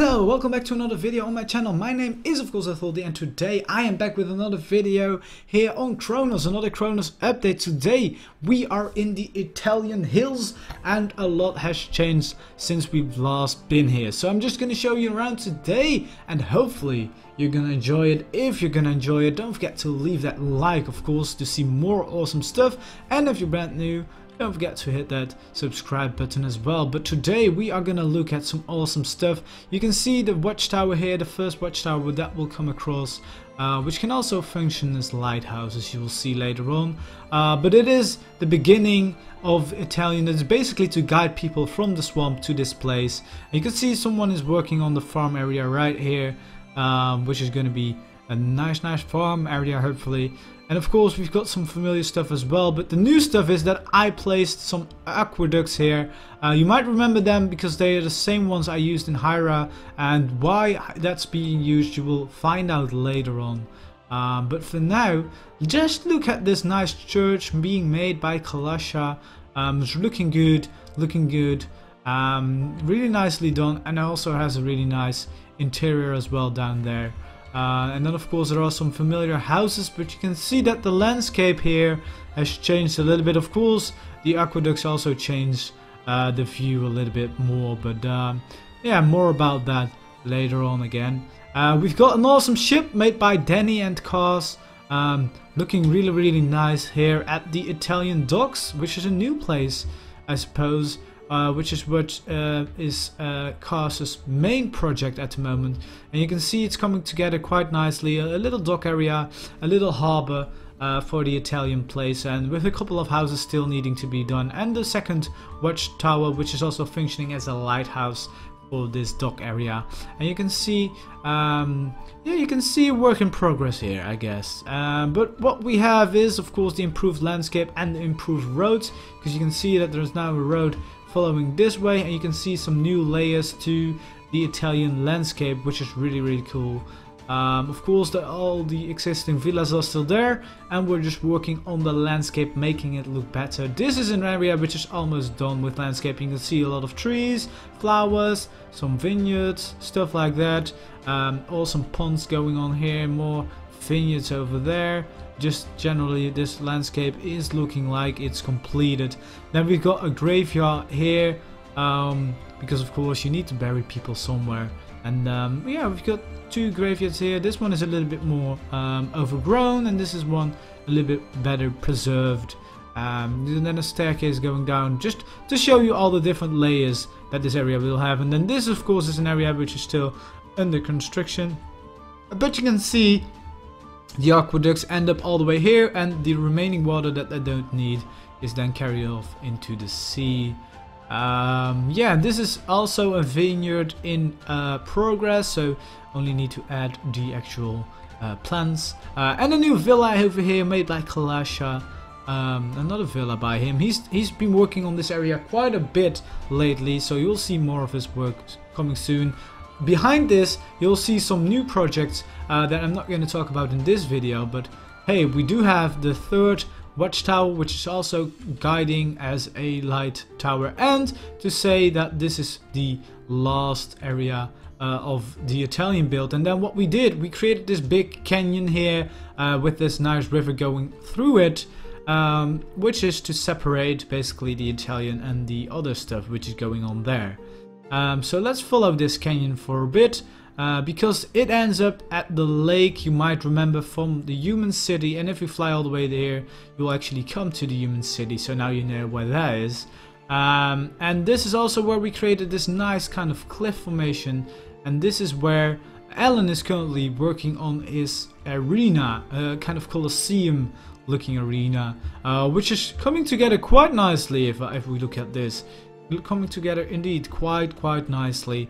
Hello, welcome back to another video on my channel. My name is of course Etholdir, and today I am back with another video here on Chronos, another Chronos update. Today we are in the Italian hills and a lot has changed since we've last been here. So I'm just going to show you around today and hopefully you're going to enjoy it. If you're going to enjoy it, don't forget to leave that like, of course, to see more awesome stuff. And if you're brand new, don't forget to hit that subscribe button as well. But today we are gonna look at some awesome stuff. You can see the watchtower here, the first watchtower that will come across, which can also function as lighthouse, as you will see later on. But it is the beginning of Italian. It's basically to guide people from the swamp to this place. And you can see someone is working on the farm area right here, which is going to be a nice farm area hopefully. And of course we've got some familiar stuff as well, but the new stuff is that I placed some aqueducts here. You might remember them because they are the same ones I used in Hyra, and why that's being used you will find out later on. But for now, just look at this nice church being made by Kalasha. It's looking good, really nicely done, and it also has a really nice interior as well down there. And then of course there are some familiar houses, but you can see that the landscape here has changed a little bit. Of course the aqueducts also changed the view a little bit more, but yeah, more about that later on again. We've got an awesome ship made by Denny and cars, looking really nice here at the Italian docks, which is a new place I suppose. Which is what is Cars' main project at the moment. And you can see it's coming together quite nicely. A little dock area, a little harbour for the Italian place, and with a couple of houses still needing to be done. And the second watchtower, which is also functioning as a lighthouse for this dock area. And you can see, yeah, you can see a work in progress here, I guess. But what we have is, of course, the improved landscape and the improved roads, because you can see that there's now a road following this way, and you can see some new layers to the Italian landscape, which is really cool. Of course all the existing villas are still there, and we're just working on the landscape, making it look better. This is an area which is almost done with landscaping. You can see a lot of trees, flowers, some vineyards, stuff like that. Awesome ponds going on here, more vineyards over there. Just generally this landscape is looking like it's completed. Then we've got a graveyard here, because of course you need to bury people somewhere. And yeah, we've got two graveyards here. This one is a little bit more overgrown, and this is one a little bit better preserved. And then a staircase going down, just to show you all the different layers that this area will have. And then this of course is an area which is still under construction, but you can see the aqueducts end up all the way here, and the remaining water that they don't need is then carried off into the sea. Yeah, this is also a vineyard in progress, so only need to add the actual plants. And a new villa over here made by Kalasha. Another villa by him. He's been working on this area quite a bit lately, so you'll see more of his work coming soon. Behind this you'll see some new projects that I'm not going to talk about in this video, but hey, we do have the third watchtower, which is also guiding as a light tower, and to say that this is the last area of the Italian build. And then what we did, we created this big canyon here with this nice river going through it, which is to separate basically the Italian and the other stuff which is going on there. So let's follow this canyon for a bit, because it ends up at the lake you might remember from the human city, and if you fly all the way there you'll actually come to the human city, so now you know where that is. And this is also where we created this nice kind of cliff formation, and this is where Alan is currently working on his arena, a kind of Colosseum looking arena, which is coming together quite nicely if we look at this. Coming together indeed quite nicely.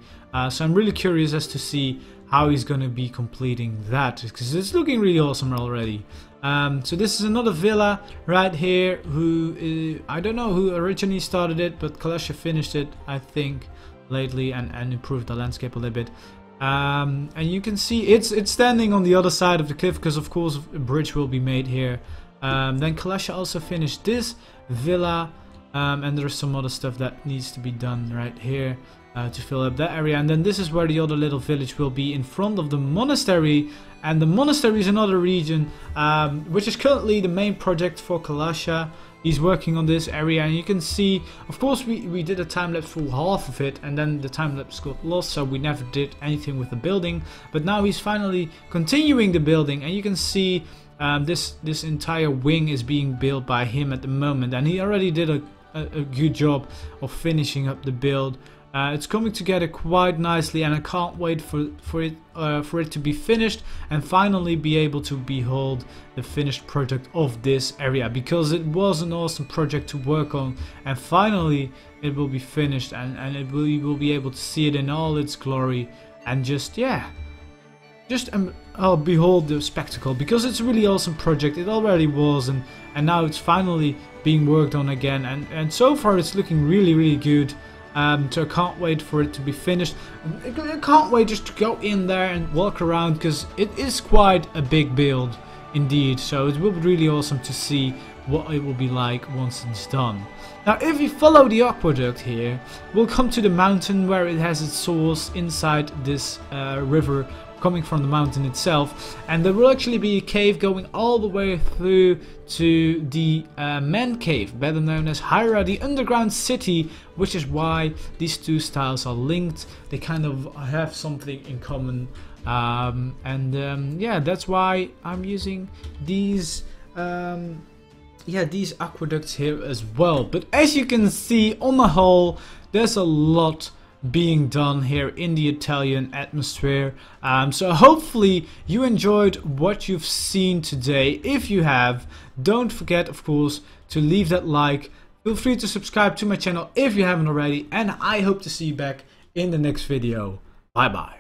So I'm really curious as to see how he's going to be completing that, because it's looking really awesome already. So this is another villa right here, who I don't know who originally started it, but Kalasha finished it I think lately, and improved the landscape a little bit. And you can see it's standing on the other side of the cliff, because of course a bridge will be made here. Then Kalasha also finished this villa. And there's some other stuff that needs to be done right here. to fill up that area. And then this is where the other little village will be, in front of the monastery. And the monastery is another region which is currently the main project for Kalasha. He's working on this area, and you can see, of course, we did a time-lapse for half of it, and then the time-lapse got lost, so we never did anything with the building. But now he's finally continuing the building, and you can see this entire wing is being built by him at the moment, and he already did a good job of finishing up the build. It's coming together quite nicely, and I can't wait for it to be finished and finally be able to behold the finished product of this area, because it was an awesome project to work on, and finally it will be finished, and you will be able to see it in all its glory, and just behold the spectacle, because it's a really awesome project. It already was, and now it's finally being worked on again, and so far it's looking really good. So I can't wait for it to be finished. I can't wait just to go in there and walk around, because it is quite a big build indeed. So it will be really awesome to see what it will be like once it's done. Now if we follow the aqueduct here, we'll come to the mountain where it has its source inside this river coming from the mountain itself, and there will actually be a cave going all the way through to the man cave, better known as Hyra, the underground city, which is why these two styles are linked. They kind of have something in common, yeah, that's why I'm using these these aqueducts here as well. But as you can see, on the whole, there's a lot being done here in the Italian atmosphere. So hopefully you enjoyed what you've seen today. If you have, don't forget, of course, to leave that like. Feel free to subscribe to my channel if you haven't already, and I hope to see you back in the next video. Bye bye.